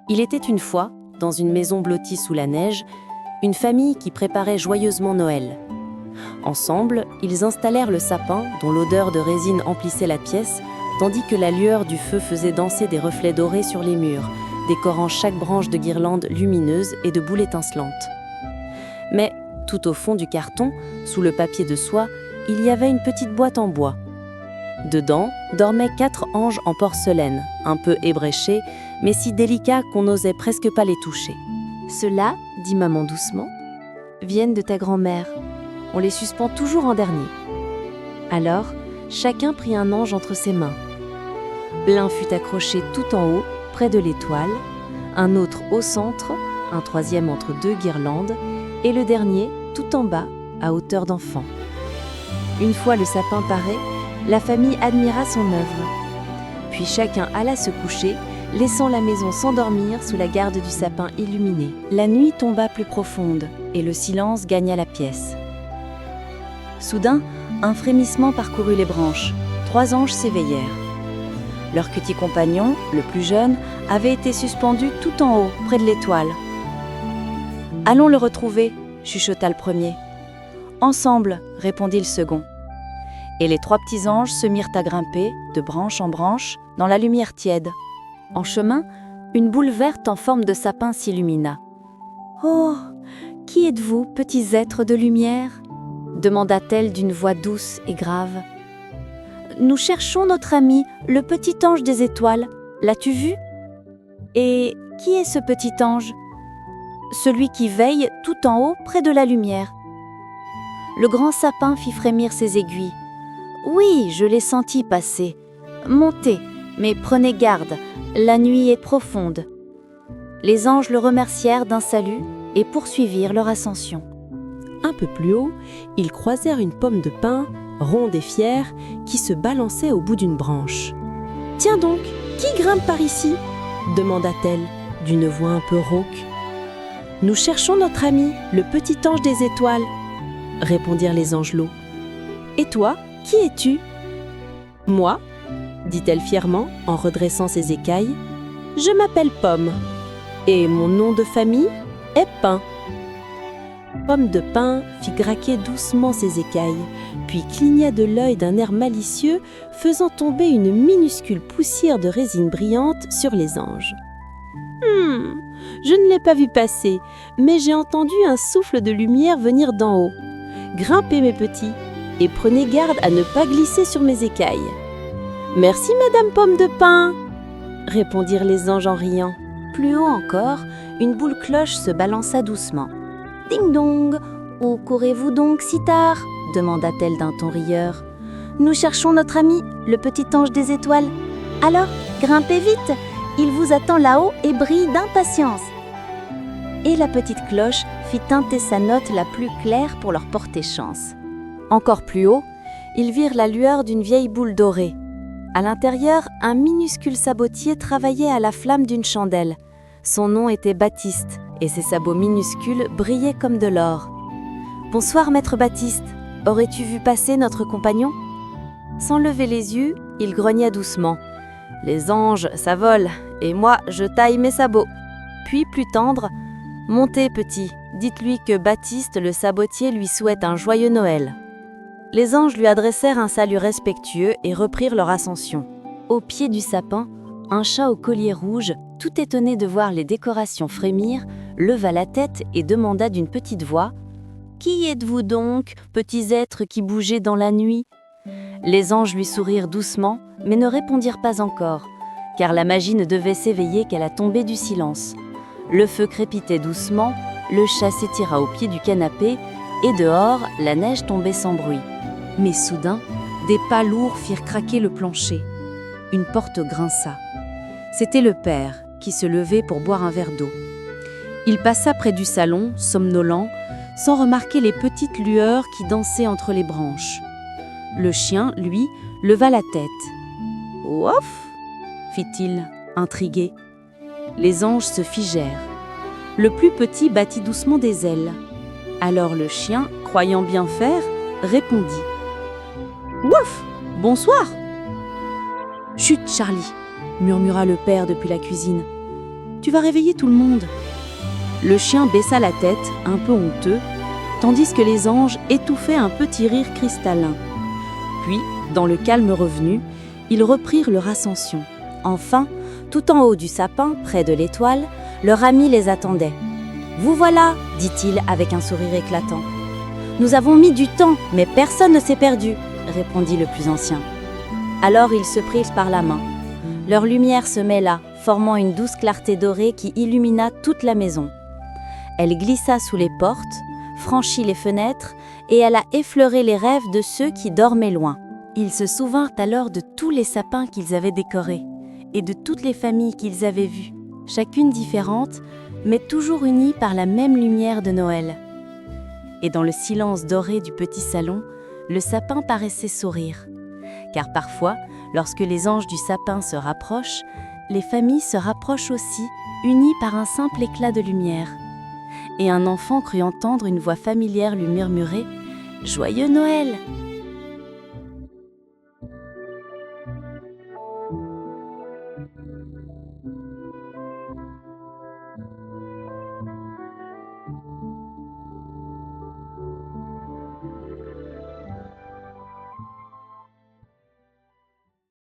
Il était une fois, dans une maison blottie sous la neige, une famille qui préparait joyeusement Noël. Ensemble, ils installèrent le sapin dont l'odeur de résine emplissait la pièce, tandis que la lueur du feu faisait danser des reflets dorés sur les murs, décorant chaque branche de guirlandes lumineuses et de boules étincelantes. Mais, tout au fond du carton, sous le papier de soie, il y avait une petite boîte en bois. Dedans dormaient 4 anges en porcelaine, un peu ébréchés, mais si délicats qu'on n'osait presque pas les toucher. « Ceux-là, dit maman doucement, viennent de ta grand-mère. On les suspend toujours en dernier. » Alors, chacun prit un ange entre ses mains. L'un fut accroché tout en haut, près de l'étoile, un autre au centre, un troisième entre 2 guirlandes, et le dernier tout en bas, à hauteur d'enfant. Une fois le sapin paré, la famille admira son œuvre. Puis chacun alla se coucher, laissant la maison s'endormir sous la garde du sapin illuminé. La nuit tomba plus profonde, et le silence gagna la pièce. Soudain, un frémissement parcourut les branches. 3 anges s'éveillèrent. Leur petit compagnon, le plus jeune, avait été suspendu tout en haut, près de l'étoile. « Allons le retrouver », chuchota le premier. « Ensemble », répondit le second. Et les 3 petits anges se mirent à grimper, de branche en branche, dans la lumière tiède. En chemin, une boule verte en forme de sapin s'illumina. « Oh, qui êtes-vous, petits êtres de lumière ?» demanda-t-elle d'une voix douce et grave. « Nous cherchons notre ami, le petit ange des étoiles. L'as-tu vu ? Et qui est ce petit ange ? Celui qui veille tout en haut près de la lumière. » Le grand sapin fit frémir ses aiguilles. « Oui, je l'ai senti passer. Montez, mais prenez garde, la nuit est profonde. » Les anges le remercièrent d'un salut et poursuivirent leur ascension. Un peu plus haut, ils croisèrent une pomme de pin, ronde et fière, qui se balançait au bout d'une branche. « Tiens donc, qui grimpe par ici ?» demanda-t-elle, d'une voix un peu rauque. « Nous cherchons notre ami, le petit ange des étoiles, » répondirent les angelots. « Et toi, qui es-tu ?»« Moi, » dit-elle fièrement en redressant ses écailles, « je m'appelle Pomme, et mon nom de famille est Pin. » Pomme de Pin fit craquer doucement ses écailles, puis cligna de l'œil d'un air malicieux, faisant tomber une minuscule poussière de résine brillante sur les anges. « Je ne l'ai pas vu passer, mais j'ai entendu un souffle de lumière venir d'en haut. Grimpez mes petits, et prenez garde à ne pas glisser sur mes écailles. »« Merci, Madame Pomme de Pin !» répondirent les anges en riant. Plus haut encore, une boule cloche se balança doucement. « Ding dong, où courez-vous donc si tard ?» demanda-t-elle d'un ton rieur. « Nous cherchons notre ami, le petit ange des étoiles. Alors, grimpez vite, il vous attend là-haut et brille d'impatience. » Et la petite cloche fit tinter sa note la plus claire pour leur porter chance. Encore plus haut, ils virent la lueur d'une vieille boule dorée. À l'intérieur, un minuscule sabotier travaillait à la flamme d'une chandelle. Son nom était Baptiste, et ses sabots minuscules brillaient comme de l'or. « Bonsoir, maître Baptiste, aurais-tu vu passer notre compagnon ?» Sans lever les yeux, il grogna doucement. « Les anges, ça vole, et moi, je taille mes sabots. » Puis, plus tendre, « Montez, petit, dites-lui que Baptiste, le sabotier, lui souhaite un joyeux Noël. » Les anges lui adressèrent un salut respectueux et reprirent leur ascension. Au pied du sapin, un chat au collier rouge, tout étonné de voir les décorations frémir, leva la tête et demanda d'une petite voix « Qui êtes-vous donc, petits êtres qui bougez dans la nuit ?» Les anges lui sourirent doucement, mais ne répondirent pas encore, car la magie ne devait s'éveiller qu'à la tombée du silence. Le feu crépitait doucement, le chat s'étira au pied du canapé, et dehors, la neige tombait sans bruit. Mais soudain, des pas lourds firent craquer le plancher. Une porte grinça. C'était le père, qui se levait pour boire un verre d'eau. Il passa près du salon, somnolent, sans remarquer les petites lueurs qui dansaient entre les branches. Le chien, lui, leva la tête. « Ouf !» fit-il, intrigué. Les anges se figèrent. Le plus petit battit doucement des ailes. Alors le chien, croyant bien faire, répondit. « Ouf ! Bonsoir !»« Chut, Charlie !» murmura le père depuis la cuisine. « tu vas réveiller tout le monde. Le chien baissa la tête, un peu honteux, tandis que les anges étouffaient un petit rire cristallin. Puis, dans le calme revenu, ils reprirent leur ascension. Enfin, tout en haut du sapin, près de l'étoile, leur ami les attendait. « Vous voilà !» dit-il avec un sourire éclatant. « Nous avons mis du temps, mais personne ne s'est perdu !» répondit le plus ancien. Alors ils se prirent par la main. Leur lumière se mêla, formant une douce clarté dorée qui illumina toute la maison. Elle glissa sous les portes, franchit les fenêtres et elle a effleuré les rêves de ceux qui dormaient loin. Ils se souvinrent alors de tous les sapins qu'ils avaient décorés et de toutes les familles qu'ils avaient vues, chacune différente, mais toujours unies par la même lumière de Noël. Et dans le silence doré du petit salon, le sapin paraissait sourire. Car parfois, lorsque les anges du sapin se rapprochent, les familles se rapprochent aussi, unies par un simple éclat de lumière. Et un enfant crut entendre une voix familière lui murmurer « Joyeux Noël !»